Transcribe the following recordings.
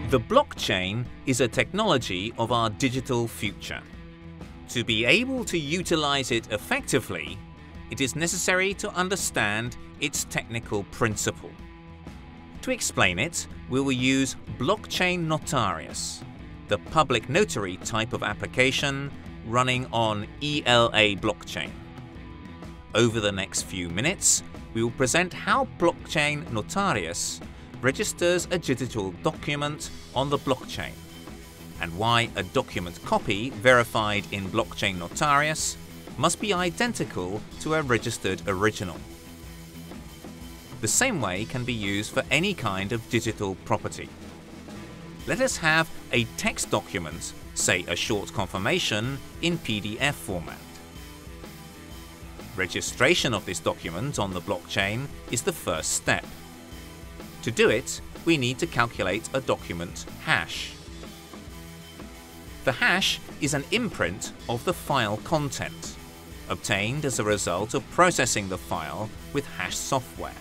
The blockchain is a technology of our digital future. To be able to utilize it effectively, it is necessary to understand its technical principle. To explain it, we will use Blockchain Notarius, the public notary type of application running on ELA Blockchain. Over the next few minutes, we will present how Blockchain Notarius registers a digital document on the blockchain, and why a document copy verified in Blockchain Notarius must be identical to a registered original. The same way can be used for any kind of digital property. Let us have a text document, say a short confirmation, in PDF format. Registration of this document on the blockchain is the first step. To do it, we need to calculate a document hash. The hash is an imprint of the file content, obtained as a result of processing the file with hash software.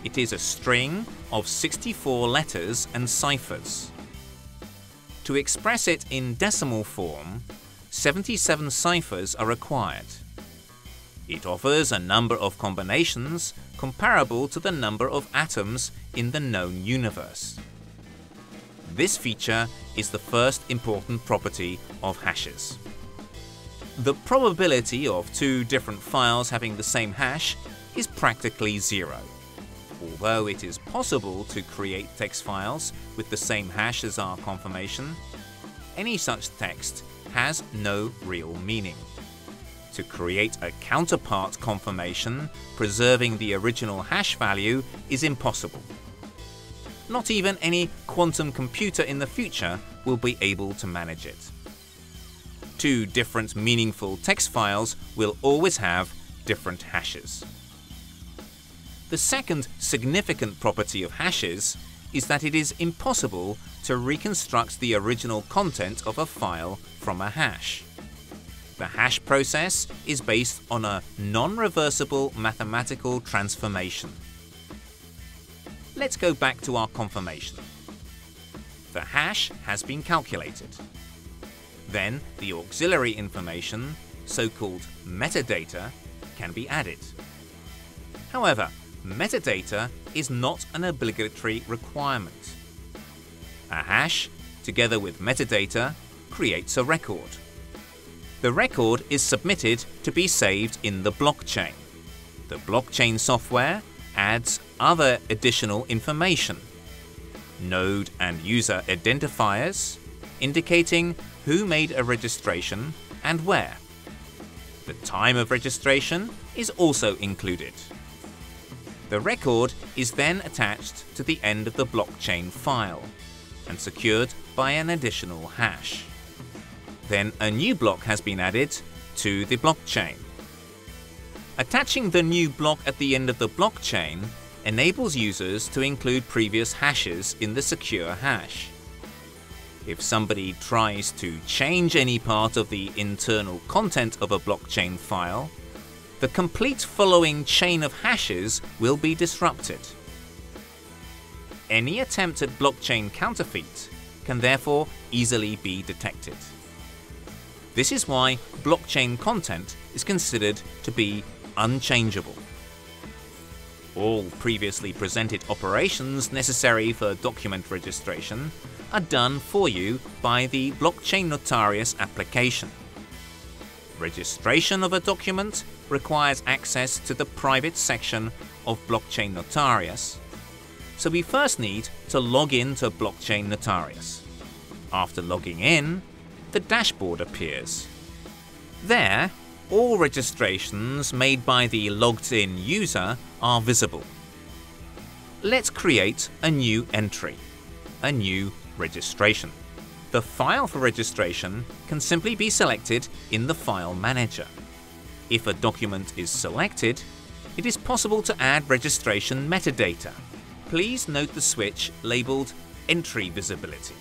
It is a string of 64 letters and ciphers. To express it in decimal form, 77 ciphers are required. It offers a number of combinations comparable to the number of atoms in the known universe. This feature is the first important property of hashes. The probability of two different files having the same hash is practically zero. Although it is possible to create text files with the same hash as our confirmation, any such text has no real meaning. To create a counterpart confirmation preserving the original hash value is impossible. Not even any quantum computer in the future will be able to manage it. Two different meaningful text files will always have different hashes. The second significant property of hashes is that it is impossible to reconstruct the original content of a file from a hash. The hash process is based on a non-reversible mathematical transformation. Let's go back to our confirmation. The hash has been calculated. Then the auxiliary information, so-called metadata, can be added. However, metadata is not an obligatory requirement. A hash, together with metadata, creates a record. The record is submitted to be saved in the blockchain. The blockchain software adds other additional information, node and user identifiers, indicating who made a registration and where. The time of registration is also included. The record is then attached to the end of the blockchain file and secured by an additional hash. Then a new block has been added to the blockchain. Attaching the new block at the end of the blockchain enables users to include previous hashes in the secure hash. If somebody tries to change any part of the internal content of a blockchain file, the complete following chain of hashes will be disrupted. Any attempt at blockchain counterfeit can therefore easily be detected. This is why blockchain content is considered to be unchangeable. All previously presented operations necessary for document registration are done for you by the Blockchain Notarius application. Registration of a document requires access to the private section of Blockchain Notarius, so we first need to log in to Blockchain Notarius. After logging in, the dashboard appears. There, all registrations made by the logged-in user are visible. Let's create a new entry, a new registration. The file for registration can simply be selected in the File Manager. If a document is selected, it is possible to add registration metadata. Please note the switch labeled Entry Visibility.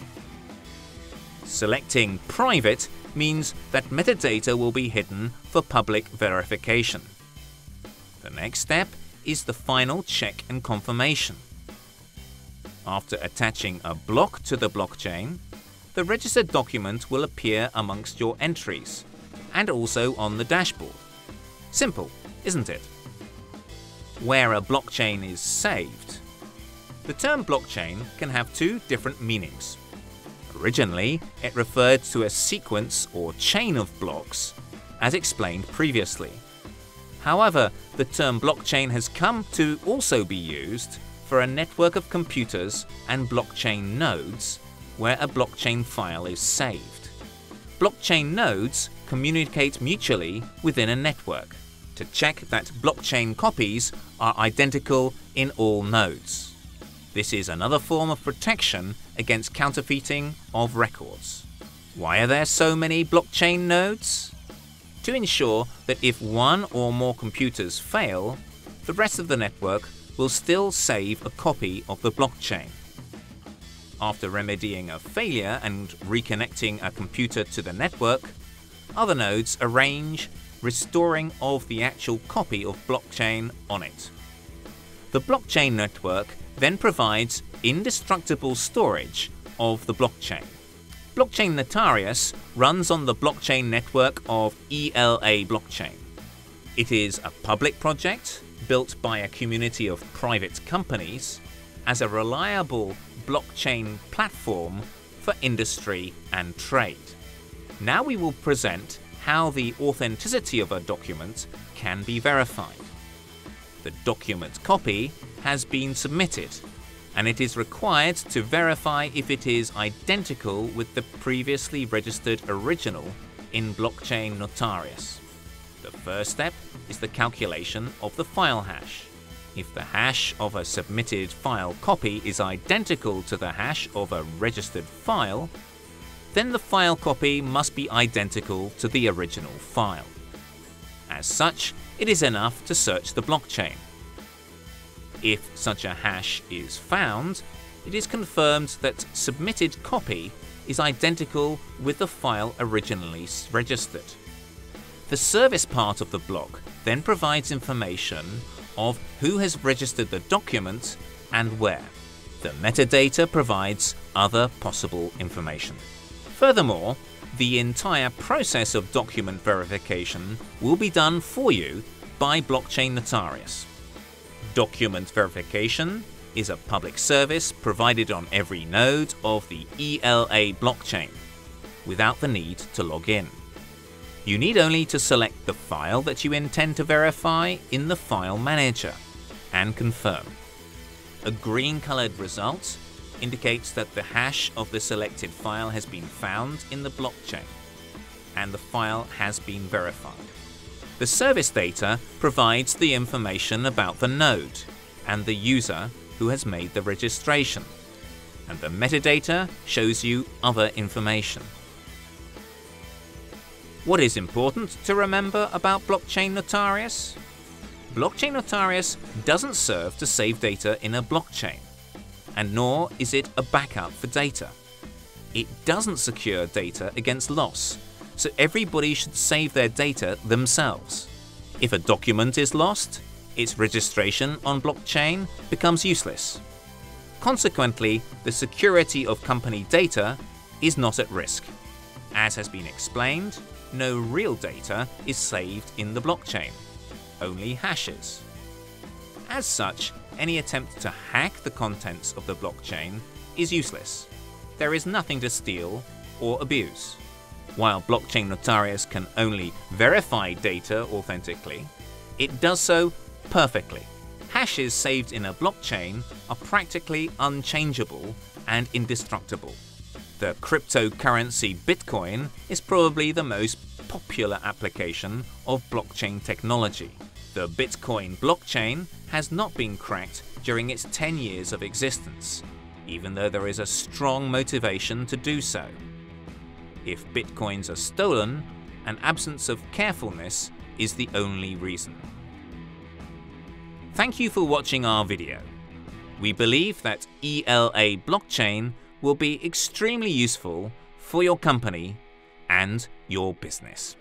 Selecting Private means that metadata will be hidden for public verification. The next step is the final check and confirmation. After attaching a block to the blockchain, the registered document will appear amongst your entries and also on the dashboard. Simple, isn't it? Where a blockchain is saved. The term blockchain can have two different meanings. Originally, it referred to a sequence or chain of blocks, as explained previously. However, the term blockchain has come to also be used for a network of computers and blockchain nodes where a blockchain file is saved. Blockchain nodes communicate mutually within a network to check that blockchain copies are identical in all nodes. This is another form of protection against counterfeiting of records. Why are there so many blockchain nodes? To ensure that if one or more computers fail, the rest of the network will still save a copy of the blockchain. After remedying a failure and reconnecting a computer to the network, other nodes arrange restoring of the actual copy of blockchain on it. The blockchain network then provides indestructible storage of the blockchain. Blockchain Notarius runs on the blockchain network of ELA Blockchain. It is a public project built by a community of private companies as a reliable blockchain platform for industry and trade. Now we will present how the authenticity of a document can be verified. The document copy has been submitted, and it is required to verify if it is identical with the previously registered original in Blockchain Notarius. The first step is the calculation of the file hash. If the hash of a submitted file copy is identical to the hash of a registered file, then the file copy must be identical to the original file. As such, it is enough to search the blockchain. If such a hash is found, it is confirmed that submitted copy is identical with the file originally registered. The service part of the block then provides information of who has registered the document and where. The metadata provides other possible information. Furthermore, the entire process of document verification will be done for you by Blockchain Notarius. Document verification is a public service provided on every node of the ELA blockchain, without the need to log in. You need only to select the file that you intend to verify in the File Manager and confirm. A green-colored result indicates that the hash of the selected file has been found in the blockchain and the file has been verified. The service data provides the information about the node and the user who has made the registration, and the metadata shows you other information. What is important to remember about Blockchain Notarius? Blockchain Notarius doesn't serve to save data in a blockchain, and nor is it a backup for data. It doesn't secure data against loss, so everybody should save their data themselves. If a document is lost, its registration on blockchain becomes useless. Consequently, the security of company data is not at risk. As has been explained, no real data is saved in the blockchain, only hashes. As such, any attempt to hack the contents of the blockchain is useless. There is nothing to steal or abuse. While Blockchain Notarius can only verify data authentically, it does so perfectly. Hashes saved in a blockchain are practically unchangeable and indestructible. The cryptocurrency Bitcoin is probably the most popular application of blockchain technology. The Bitcoin blockchain has not been cracked during its 10 years of existence, even though there is a strong motivation to do so. If bitcoins are stolen, an absence of carefulness is the only reason. Thank you for watching our video. We believe that ELA Blockchain will be extremely useful for your company and your business.